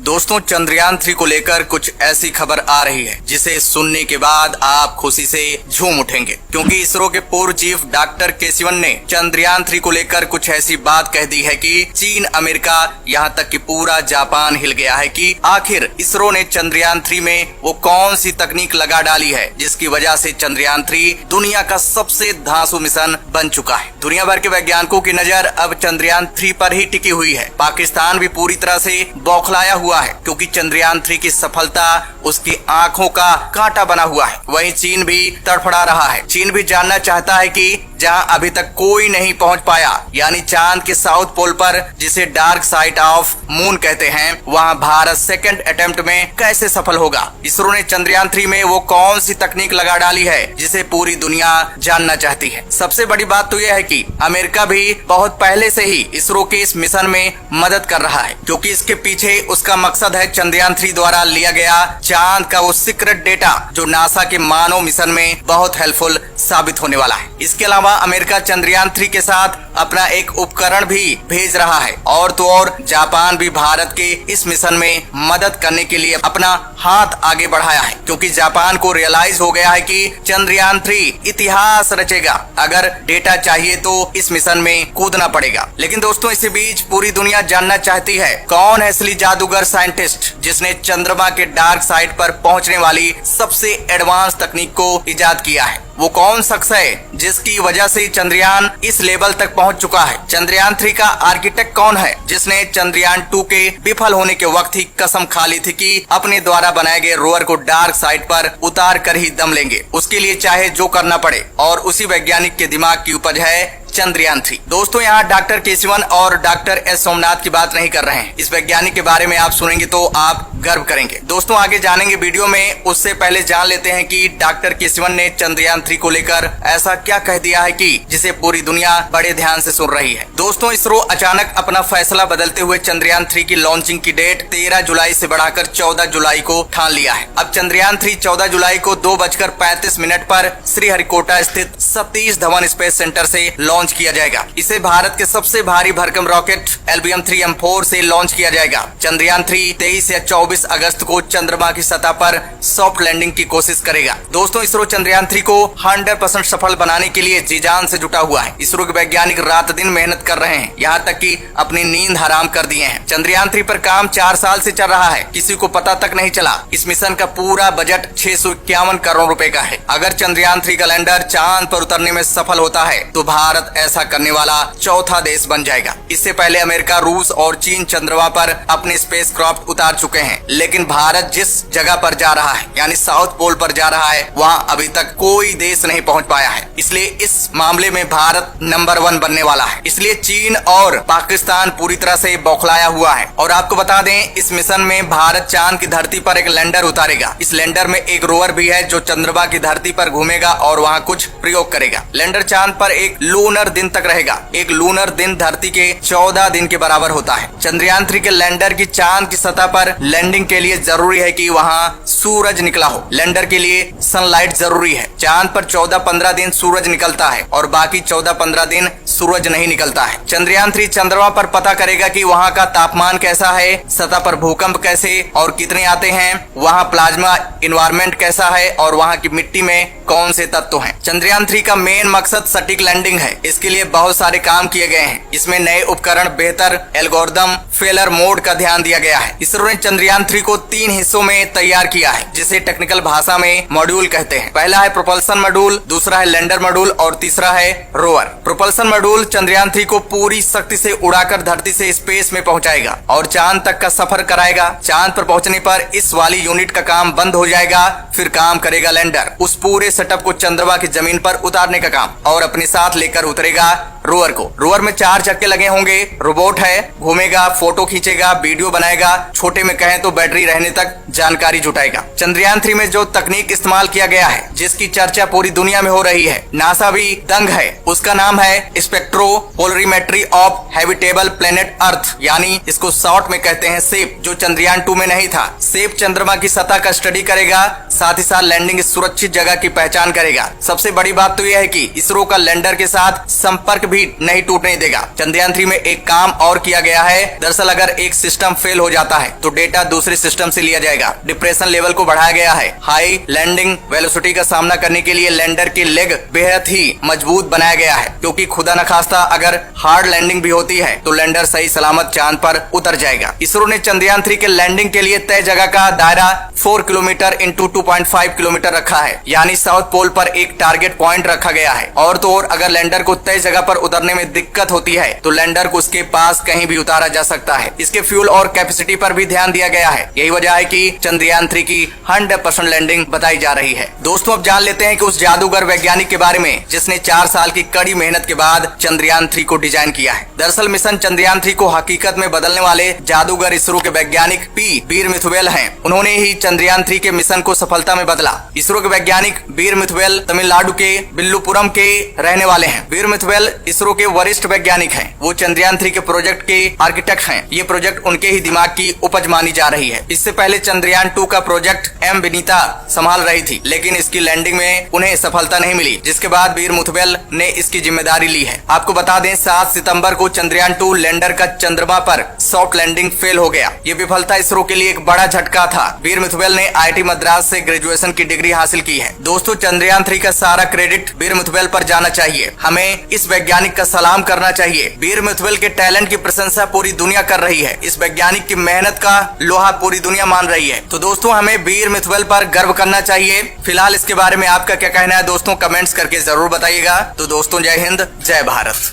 दोस्तों, चंद्रयान 3 को लेकर कुछ ऐसी खबर आ रही है जिसे सुनने के बाद आप खुशी से झूम उठेंगे, क्योंकि इसरो के पूर्व चीफ डॉक्टर के सिवन ने चंद्रयान 3 को लेकर कुछ ऐसी बात कह दी है कि चीन, अमेरिका, यहाँ तक कि पूरा जापान हिल गया है कि आखिर इसरो ने चंद्रयान 3 में वो कौन सी तकनीक लगा डाली है जिसकी वजह से चंद्रयान 3 दुनिया का सबसे धांसू मिशन बन चुका है। दुनिया भर के वैज्ञानिकों की नजर अब चंद्रयान 3 पर ही टिकी हुई है। पाकिस्तान भी पूरी तरह से बौखलाया हुआ है, क्योंकि चंद्रयान 3 की सफलता उसकी आंखों का कांटा बना हुआ है। वहीं चीन भी तड़फड़ा रहा है। चीन भी जानना चाहता है कि जहां अभी तक कोई नहीं पहुंच पाया, यानी चांद के साउथ पोल पर, जिसे डार्क साइड ऑफ मून कहते हैं, वहां भारत सेकंड अटेम्प्ट में कैसे सफल होगा। इसरो ने चंद्रयान 3 में वो कौन सी तकनीक लगा डाली है जिसे पूरी दुनिया जानना चाहती है। सबसे बड़ी बात तो यह है कि अमेरिका भी बहुत पहले से ही इसरो के इस मिशन में मदद कर रहा है, क्योंकि इसके पीछे उसका मकसद है चंद्रयान 3 द्वारा लिया गया चांद का वो सीक्रेट डेटा जो नासा के मानव मिशन में बहुत हेल्पफुल साबित होने वाला है। इसके अलावा अमेरिका चंद्रयान 3 के साथ अपना एक उपकरण भी भेज रहा है, और तो और जापान भी भारत के इस मिशन में मदद करने के लिए अपना हाथ आगे बढ़ाया है, क्योंकि जापान को रियलाइज हो गया है कि चंद्रयान 3 इतिहास रचेगा। अगर डेटा चाहिए तो इस मिशन में कूदना पड़ेगा। लेकिन दोस्तों, इसी बीच पूरी दुनिया जानना चाहती है कौन है असली जादूगर साइंटिस्ट जिसने चंद्रमा के डार्क साइड पर पहुंचने वाली सबसे एडवांस तकनीक को इजाद किया है। वो कौन शख्स है जिसकी वजह से चंद्रयान इस लेवल तक पहुंच चुका है। चंद्रयान 3 का आर्किटेक्ट कौन है जिसने चंद्रयान 2 के विफल होने के वक्त ही कसम खा ली थी कि अपने द्वारा बनाए गए रोवर को डार्क साइड पर उतार कर ही दम लेंगे, उसके लिए चाहे जो करना पड़े। और उसी वैज्ञानिक के दिमाग की उपज है चंद्रयान 3। दोस्तों, यहाँ डॉक्टर के सिवन और डॉक्टर एस सोमनाथ की बात नहीं कर रहे हैं। इस वैज्ञानिक के बारे में आप सुनेंगे तो आप गर्व करेंगे। दोस्तों, आगे जानेंगे वीडियो में, उससे पहले जान लेते हैं कि डॉक्टर के सिवन ने चंद्रयान 3 को लेकर ऐसा क्या कह दिया है कि जिसे पूरी दुनिया बड़े ध्यान से सुन रही है। दोस्तों, इसरो अचानक अपना फैसला बदलते हुए चंद्रयान 3 की लॉन्चिंग की डेट 13 जुलाई से बढ़ाकर 14 जुलाई को ठान लिया है। अब चंद्रयान 3 14 जुलाई को 2:35 पर श्रीहरिकोटा स्थित सतीश धवन स्पेस सेंटर से लॉन्च किया जाएगा। इसे भारत के सबसे भारी भरकम रॉकेट LBM-3M4 से लॉन्च किया जाएगा। चंद्रयान 3 23 या 24 अगस्त को चंद्रमा की सतह पर सॉफ्ट लैंडिंग की कोशिश करेगा। दोस्तों, इसरो चंद्रयान 3 को 100% सफल बनाने के लिए जी जान से जुटा हुआ है। इसरो के वैज्ञानिक रात दिन मेहनत कर रहे हैं, यहाँ तक कि अपनी नींद हराम कर दिए हैं। चंद्रयान 3 पर काम 4 साल से चल रहा है, किसी को पता तक नहीं चला। इस मिशन का पूरा बजट 651 करोड़ रुपए का है। अगर चंद्रयान 3 का लैंडर चांद पर उतरने में सफल होता है तो भारत ऐसा करने वाला चौथा देश बन जाएगा। इससे पहले अमेरिका, रूस और चीन चंद्रमा पर अपने स्पेस क्राफ्ट उतार चुके हैं, लेकिन भारत जिस जगह पर जा रहा है, यानी साउथ पोल पर जा रहा है, वहाँ अभी तक कोई देश नहीं पहुँच पाया है। इसलिए इस मामले में भारत नंबर 1 बनने वाला है। इसलिए चीन और पाकिस्तान पूरी तरह से बौखलाया हुआ है। और आपको बता दें, इस मिशन में भारत चांद की धरती पर एक लैंडर उतारेगा। इस लैंडर में एक रोवर भी है जो चंद्रमा की धरती पर घूमेगा और वहाँ कुछ प्रयोग करेगा। लैंडर चांद पर एक लूनर दिन तक रहेगा। एक लूनर दिन धरती के 14 दिन के बराबर होता है। चंद्रयान 3 के लैंडर की चांद की सतह पर लैंडिंग के लिए जरूरी है कि वहाँ सूरज निकला हो। लैंडर के लिए सनलाइट जरूरी है। चांद पर 14-15 दिन सूरज निकलता है और बाकी 14-15 दिन सूरज नहीं निकलता है। चंद्रयान 3 चंद्रमा पर पता करेगा कि वहाँ का तापमान कैसा है, सतह पर भूकंप कैसे और कितने आते हैं, वहाँ प्लाज्मा इन्वायरमेंट कैसा है और वहाँ की मिट्टी में कौन से तत्व हैं। चंद्रयान 3 का मेन मकसद सटीक लैंडिंग है। इसके लिए बहुत सारे काम किए गए हैं। इसमें नए उपकरण, बेहतर एल्गोरिदम, फेलर मोड का ध्यान दिया गया है। इसरो ने चंद्रयान 3 को 3 हिस्सों में तैयार किया है, जिसे टेक्निकल भाषा में मॉड्यूल कहते हैं। पहला है प्रोपल्सन मॉड्यूल, दूसरा है लैंडर मॉड्यूल और तीसरा है रोवर। प्रोपल्सन मॉड्यूल चंद्रयान 3 को पूरी शक्ति से उड़ाकर धरती से स्पेस में पहुंचाएगा और चांद तक का सफर कराएगा। चांद पर पहुंचने पर इस वाली यूनिट का काम बंद हो जाएगा, फिर काम करेगा लैंडर, उस पूरे सेटअप को चंद्रमा की जमीन पर उतारने का काम, और अपने साथ लेकर उतरेगा रोवर को। रोवर में 4 चक्के लगे होंगे, रोबोट है, घूमेगा, फोटो खींचेगा, वीडियो बनाएगा, छोटे में कहें तो बैटरी रहने तक जानकारी जुटाएगा। चंद्रयान 3 में जो तकनीक इस्तेमाल किया गया है, जिसकी चर्चा पूरी दुनिया में हो रही है, नासा भी दंग है, उसका नाम है spectropolarimetry of habitable planet earth, यानी इसको शॉर्ट में कहते हैं सेप, जो चंद्रयान 2 में नहीं था। सेप चंद्रमा की सतह का स्टडी करेगा, साथ ही साथ लैंडिंग सुरक्षित जगह की पहचान करेगा। सबसे बड़ी बात तो यह है कि इसरो का लैंडर के साथ संपर्क भी नहीं टूटने देगा। चंद्रयान 3 में एक काम और किया गया है। दरअसल अगर एक सिस्टम फेल हो जाता है तो डेटा दूसरे सिस्टम से लिया जाएगा। डिप्रेशन लेवल को बढ़ाया गया है। हाई लैंडिंग वेलोसिटी का सामना करने के लिए लैंडर के लेग बेहद ही मजबूत बनाया गया है, क्योंकि खुदा न खास्ता अगर हार्ड लैंडिंग भी होती है तो लैंडर सही सलामत चांद पर उतर जाएगा। इसरो ने चंद्रयान 3 के लैंडिंग के लिए तय जगह का दायरा 4 किलोमीटर इंटू 2.5 किलोमीटर रखा है, यानी साउथ पोल पर एक टारगेट पॉइंट रखा गया है। और तो और अगर लैंडर को तय जगह पर उतरने में दिक्कत होती है तो लैंडर को उसके पास कहीं भी उतारा जा सकता है। इसके फ्यूल और कैपेसिटी पर भी ध्यान दिया गया है। यही वजह है कि चंद्रयान 3 की 100% लैंडिंग बताई जा रही है। दोस्तों अब जान लेते हैं कि उस जादूगर वैज्ञानिक के बारे में जिसने 4 साल की कड़ी मेहनत के बाद चंद्रयान 3 को डिजाइन किया है। दरअसल मिशन चंद्रयान 3 को हकीकत में बदलने वाले जादूगर इसरो के वैज्ञानिक पी वीर मिथुवेल हैं। उन्होंने ही चंद्रयान 3 के मिशन को सफलता में बदला। इसरो के वैज्ञानिक वीर मिथुवेल तमिलनाडु के बिल्लुपुरम के रहने वाले हैं। वीर मिथुवेल इसरो के वरिष्ठ वैज्ञानिक हैं। वो चंद्रयान 3 के प्रोजेक्ट के आर्किटेक्ट हैं। ये प्रोजेक्ट उनके ही दिमाग की उपज मानी जा रही है। इससे पहले चंद्रयान 2 का प्रोजेक्ट एम विनीता संभाल रही थी, लेकिन इसकी लैंडिंग में उन्हें सफलता नहीं मिली, जिसके बाद वीर मिथुवेल ने इसकी जिम्मेदारी ली है। आपको बता दें 7 सितंबर को चंद्रयान 2 लैंडर का चंद्रमा पर सॉफ्ट लैंडिंग फेल हो गया। ये विफलता इसरो के लिए एक बड़ा झटका था। वीर मिथुवेल ने IIT मद्रास से ग्रेजुएशन की डिग्री हासिल की है। दोस्तों चंद्रयान 3 का सारा क्रेडिट वीर मिथुवेल पर जाना चाहिए। हमें इस वैज्ञानिक का सलाम करना चाहिए। वीर मिथुवेल के टैलेंट की प्रशंसा पूरी दुनिया कर रही है। इस वैज्ञानिक की मेहनत का लोहा पूरी दुनिया मान रही है। तो दोस्तों हमें वीर मिथुवेल पर गर्व करना चाहिए। फिलहाल इसके बारे में आपका क्या कहना है दोस्तों, कमेंट्स करके जरूर बताइएगा। तो दोस्तों जय हिंद, जय भारत।